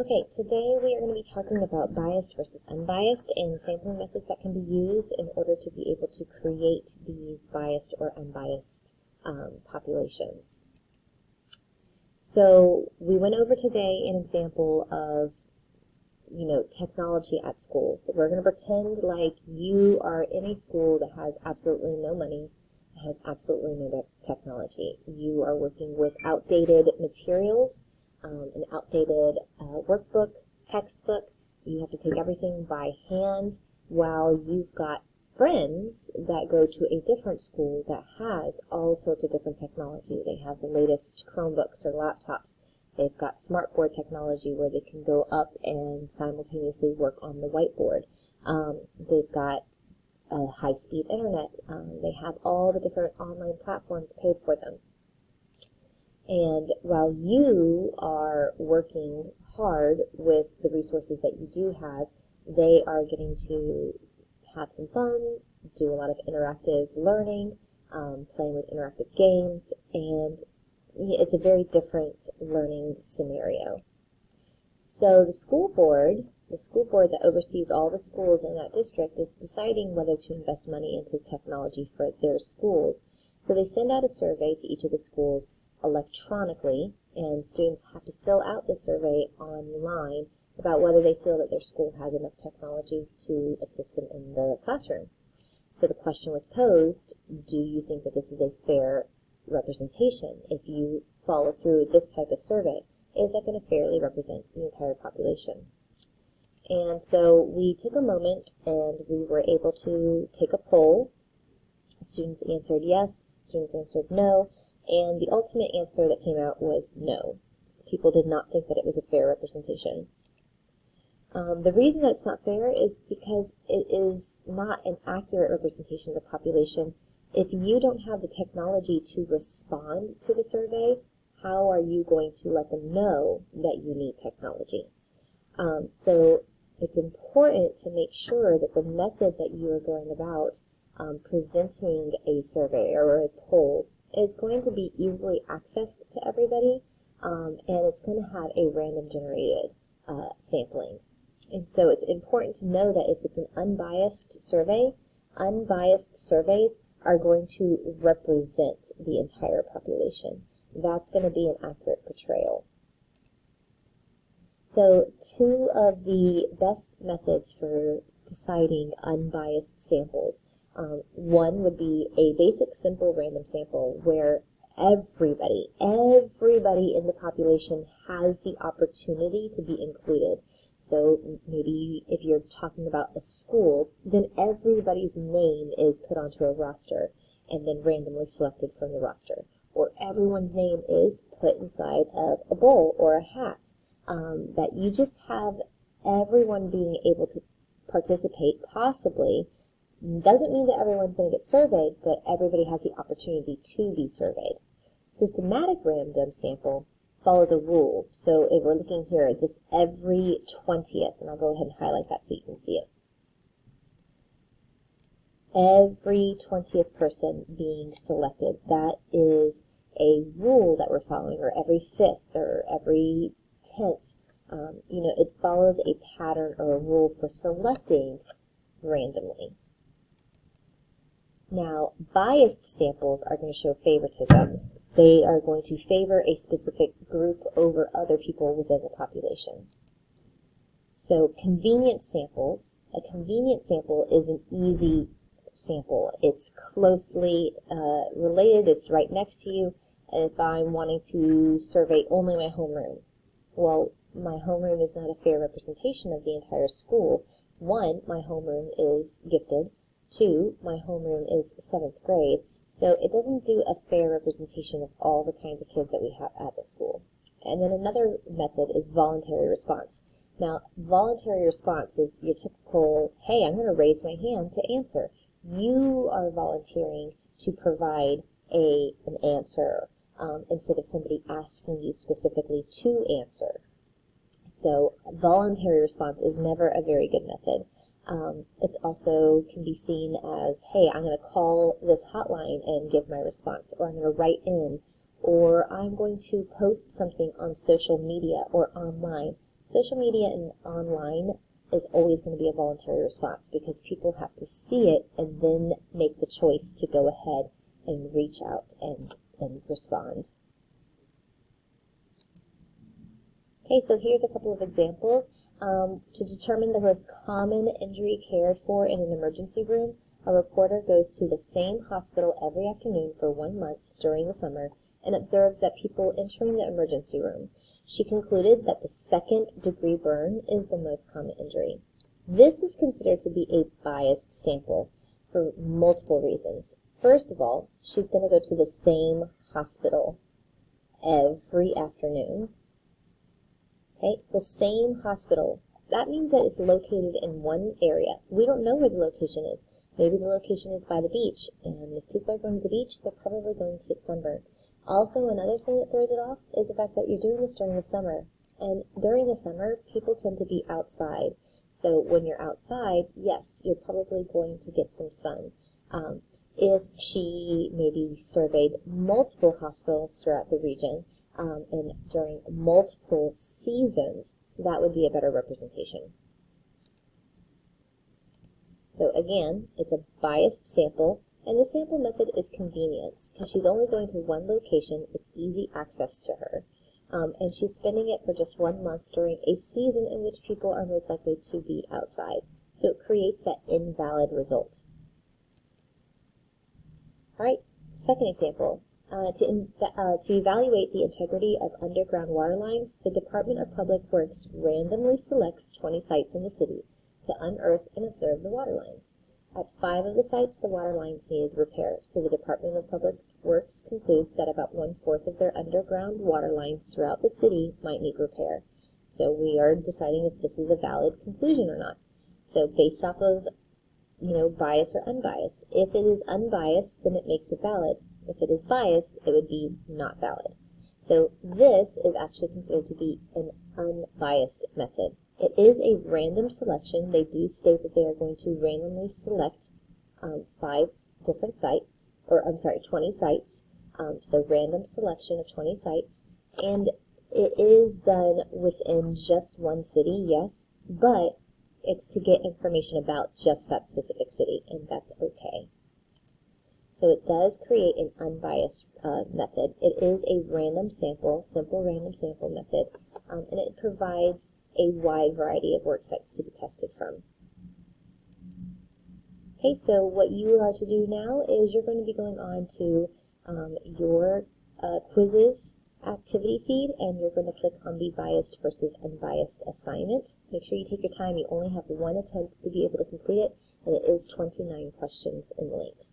Okay, today we are going to be talking about biased versus unbiased and sampling methods that can be used in order to be able to create these biased or unbiased populations. So we went over today an example of, technology at schools. So we're going to pretend like you are in a school that has absolutely no money, that has absolutely no technology. You are working with outdated materials, an outdated workbook, textbook. You have to take everything by hand while you've got friends that go to a different school that has all sorts of different technology. They have the latest Chromebooks or laptops. They've got smartboard technology where they can go up and simultaneously work on the whiteboard. They've got high-speed internet. They have all the different online platforms paid for them. And while you are working hard with the resources that you do have, they are getting to have some fun, do a lot of interactive learning, playing with interactive games, and it's a very different learning scenario. So the school board that oversees all the schools in that district, is deciding whether to invest money into technology for their schools. So they send out a survey to each of the schools electronically, and students have to fill out the survey online about whether they feel that their school has enough technology to assist them in the classroom. So the question was posed, do you think that this is a fair representation? If you follow through with this type of survey, is that going to fairly represent the entire population? And so we took a moment and we were able to take a poll. Students answered yes, students answered no, and the ultimate answer that came out was no. People did not think that it was a fair representation. The reason that it's not fair is because it is not an accurate representation of the population. If you don't have the technology to respond to the survey, how are you going to let them know that you need technology? So it's important to make sure that the method that you are going about presenting a survey or a poll is going to be easily accessed to everybody, and it's going to have a random generated sampling. And so it's important to know that if it's an unbiased survey, unbiased surveys are going to represent the entire population. That's going to be an accurate portrayal. So two of the best methods for deciding unbiased samples. One would be a basic, simple, random sample where everybody in the population has the opportunity to be included. So maybe if you're talking about a school, then everybody's name is put onto a roster and then randomly selected from the roster. Or everyone's name is put inside of a bowl or a hat. That you just have everyone being able to participate, possibly. Doesn't mean that everyone's going to get surveyed, but everybody has the opportunity to be surveyed. Systematic random sample follows a rule. So if we're looking here at this every 20th, and I'll go ahead and highlight that so you can see it. Every 20th person being selected, that is a rule that we're following, or every 5th or every 10th. It follows a pattern or a rule for selecting randomly. Now, biased samples are going to show favoritism. They are going to favor a specific group over other people within the population. So, convenient samples. A convenient sample is an easy sample. It's closely related. It's right next to you. If I'm wanting to survey only my homeroom, well, my homeroom is not a fair representation of the entire school. 1, my homeroom is gifted. 2, my homeroom is 7th grade. So it doesn't do a fair representation of all the kinds of kids that we have at the school. And then another method is voluntary response. Now, voluntary response is your typical, hey, I'm going to raise my hand to answer. You are volunteering to provide an answer instead of somebody asking you specifically to answer. So voluntary response is never a very good method. It also can be seen as, hey, I'm going to call this hotline and give my response, or I'm going to write in, or I'm going to post something on social media or online Social media and online is always going to be a voluntary response because people have to see it and then make the choice to go ahead and reach out and respond. Okay, so here's a couple of examples. To determine the most common injury cared for in an emergency room, a reporter goes to the same hospital every afternoon for 1 month during the summer and observes that people entering the emergency room. She concluded that the second-degree burn is the most common injury. This is considered to be a biased sample for multiple reasons. First of all, she's going to go to the same hospital every afternoon. Okay, the same hospital. That means that it's located in one area. We don't know where the location is. Maybe the location is by the beach, and if people are going to the beach, they're probably going to get sunburned. Also, another thing that throws it off is the fact that you're doing this during the summer. And during the summer, people tend to be outside. So when you're outside, yes, you're probably going to get some sun. If she maybe surveyed multiple hospitals throughout the region, and during multiple seasons, that would be a better representation. So again, it's a biased sample, and the sample method is convenience, because she's only going to one location, it's easy access to her, and she's spending it for just 1 month during a season in which people are most likely to be outside. So it creates that invalid result. Alright, second example. To evaluate the integrity of underground water lines, the Department of Public Works randomly selects 20 sites in the city to unearth and observe the water lines. At 5 of the sites, the water lines needed repair, so the Department of Public Works concludes that about 1/4 of their underground water lines throughout the city might need repair. So we are deciding if this is a valid conclusion or not. So based off of, bias or unbiased. If it is unbiased, then it makes it valid. If it is biased, it would be not valid. So this is actually considered to be an unbiased method. It is a random selection. They do state that they are going to randomly select 5 different sites, 20 sites. So random selection of 20 sites. And it is done within just one city, yes, but it's to get information about just that specific city, and that's okay. So it does create an unbiased method. It is a random sample, simple random sample method, and it provides a wide variety of work sites to be tested from. Okay, so what you are to do now is you're going to be going on to your quizzes activity feed, and you're going to click on the biased versus unbiased assignment. Make sure you take your time. You only have 1 attempt to be able to complete it, and it is 29 questions in length.